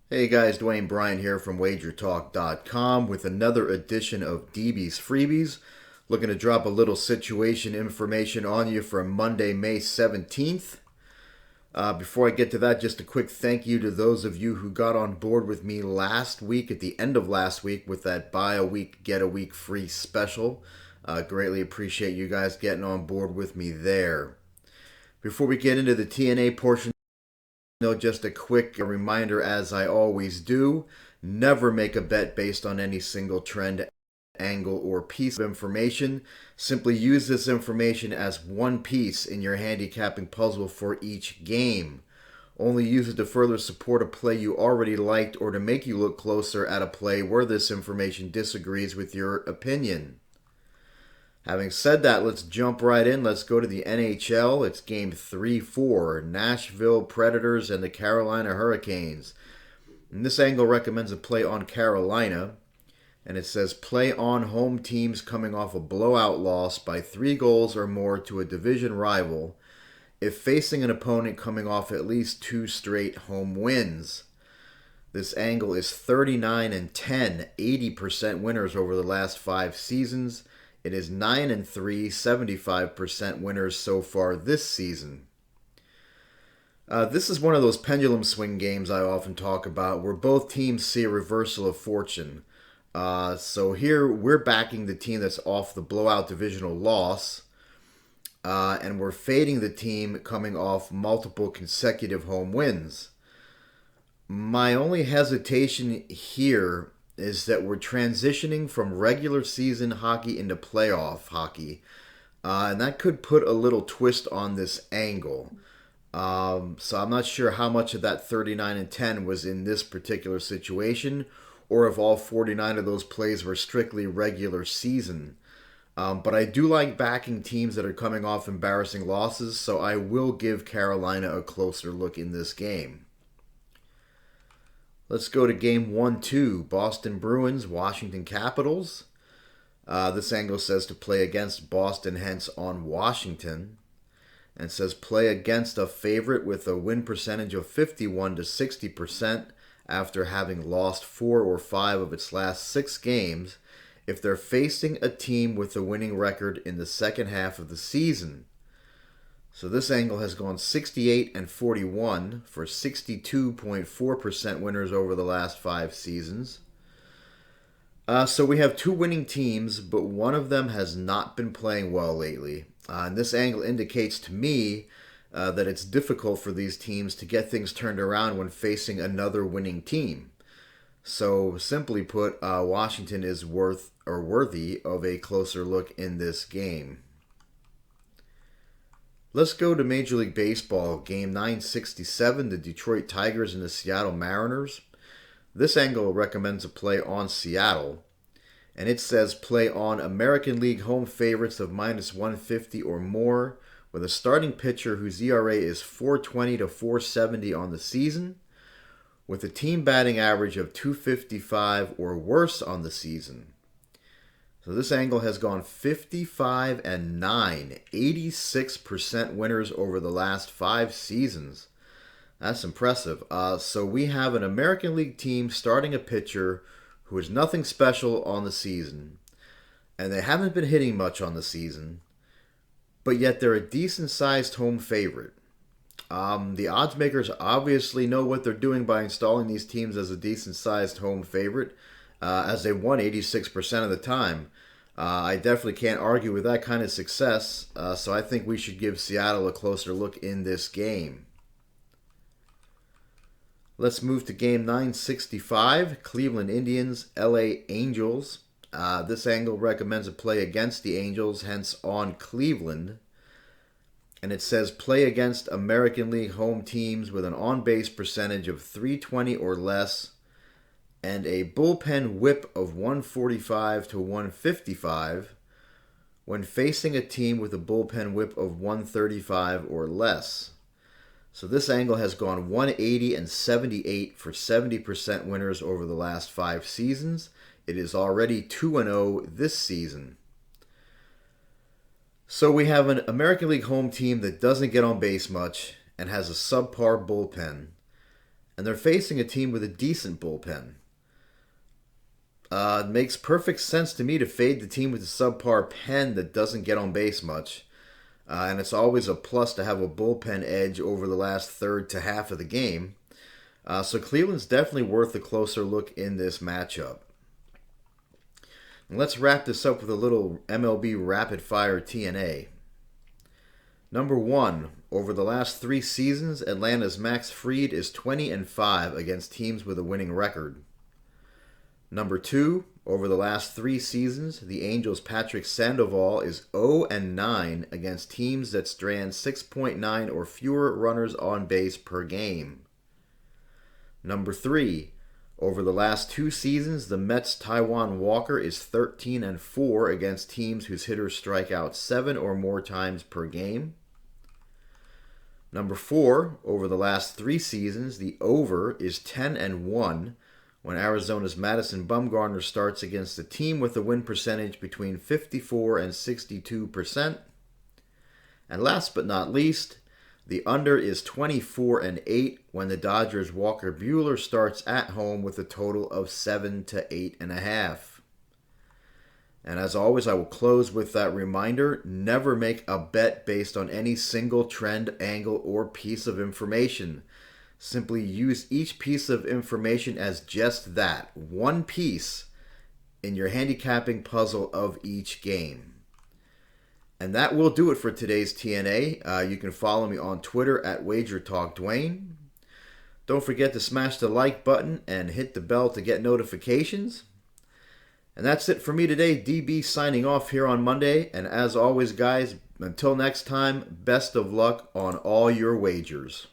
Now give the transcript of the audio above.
Hey guys, Dwayne Bryant here from WagerTalk.com with another edition of DB's Freebies. Looking to drop a little situation information on you for Monday, May 17th. Before I get to that, just a quick thank you to those of you who got on board with me last week, at the end of last week, with that buy a week, get a week free special. Greatly appreciate you guys getting on board with me there. Before we get into the TNA portion, just a quick reminder, as I always do, never make a bet based on any single trend, angle, or piece of information. Simply use this information as one piece in your handicapping puzzle for each game. Only use it to further support a play you already liked or to make you look closer at a play where this information disagrees with your opinion. Having said that, let's jump right in. Let's go to the NHL. It's game 3-4, Nashville Predators and the Carolina Hurricanes. And this angle recommends a play on Carolina. And it says play on home teams coming off a blowout loss by 3 goals or more to a division rival if facing an opponent coming off at least 2 straight home wins. This angle is 39-10, 80% winners over the last 5 seasons. It is 9-3, 75% winners so far this season. This is one of those pendulum swing games I often talk about where both teams see a reversal of fortune. So here we're backing the team that's off the blowout divisional loss, and we're fading the team coming off multiple consecutive home wins. My only hesitation here is that we're transitioning from regular season hockey into playoff hockey. And that could put a little twist on this angle. So I'm not sure how much of that 39-10 was in this particular situation, or if all 49 of those plays were strictly regular season. But I do like backing teams that are coming off embarrassing losses, so I will give Carolina a closer look in this game. Let's go to game 1-2, Boston Bruins, Washington Capitals. This angle says to play against Boston, hence on Washington. And it says play against a favorite with a win percentage of 51-60% after having lost 4 or 5 of its last 6 games if they're facing a team with a winning record in the second half of the season. So this angle has gone 68-41 for 62.4% winners over the last 5 seasons. So we have 2 winning teams, but one of them has not been playing well lately. And this angle indicates to me that it's difficult for these teams to get things turned around when facing another winning team. So simply put, Washington is worthy of a closer look in this game. Let's go to Major League Baseball, Game 967, the Detroit Tigers and the Seattle Mariners. This angle recommends a play on Seattle, and it says play on American League home favorites of -150 or more with a starting pitcher whose ERA is 4.20 to 4.70 on the season, with a team batting average of 255 or worse on the season. So this angle has gone 55-9, 86% winners over the last 5 seasons. That's impressive. So we have an American League team starting a pitcher who is nothing special on the season, and they haven't been hitting much on the season, but yet they're a decent-sized home favorite. The odds makers obviously know what they're doing by installing these teams as a decent-sized home favorite, as they won 86% of the time. I definitely can't argue with that kind of success, so I think we should give Seattle a closer look in this game. Let's move to game 965, Cleveland Indians, LA Angels. This angle recommends a play against the Angels, hence on Cleveland. And it says play against American League home teams with an on-base percentage of 320 or less and a bullpen whip of 145 to 155 when facing a team with a bullpen whip of 135 or less. So this angle has gone 180-78 for 70% winners over the last 5 seasons. It is already 2-0 this season. So we have an American League home team that doesn't get on base much and has a subpar bullpen. and they're facing a team with a decent bullpen. It makes perfect sense to me to fade the team with a subpar pen that doesn't get on base much. And it's always a plus to have a bullpen edge over the last third to half of the game. So Cleveland's definitely worth a closer look in this matchup. And let's wrap this up with a little MLB rapid fire TNA. Number 1, over the last 3 seasons, Atlanta's Max Fried is 20-5 against teams with a winning record. Number 2, over the last 3 seasons, the Angels' Patrick Sandoval is 0-9 against teams that strand 6.9 or fewer runners on base per game. Number 3, over the last 2 seasons, the Mets' Taijuan Walker is 13-4 against teams whose hitters strike out 7 or more times per game. Number 4, over the last 3 seasons, the over is 10-1 when Arizona's Madison Bumgarner starts against a team with a win percentage between 54 and 62%. And last but not least, the under is 24-8 when the Dodgers' Walker Buehler starts at home with a total of 7 to 8.5. And as always, I will close with that reminder: never make a bet based on any single trend, angle, or piece of information. Simply use each piece of information as just that, one piece, in your handicapping puzzle of each game. And that will do it for today's TNA. You can follow me on Twitter at WagerTalk Dwayne. Don't forget to smash the like button and hit the bell to get notifications. And that's it for me today. DB signing off here on Monday. And as always, guys, until next time, best of luck on all your wagers.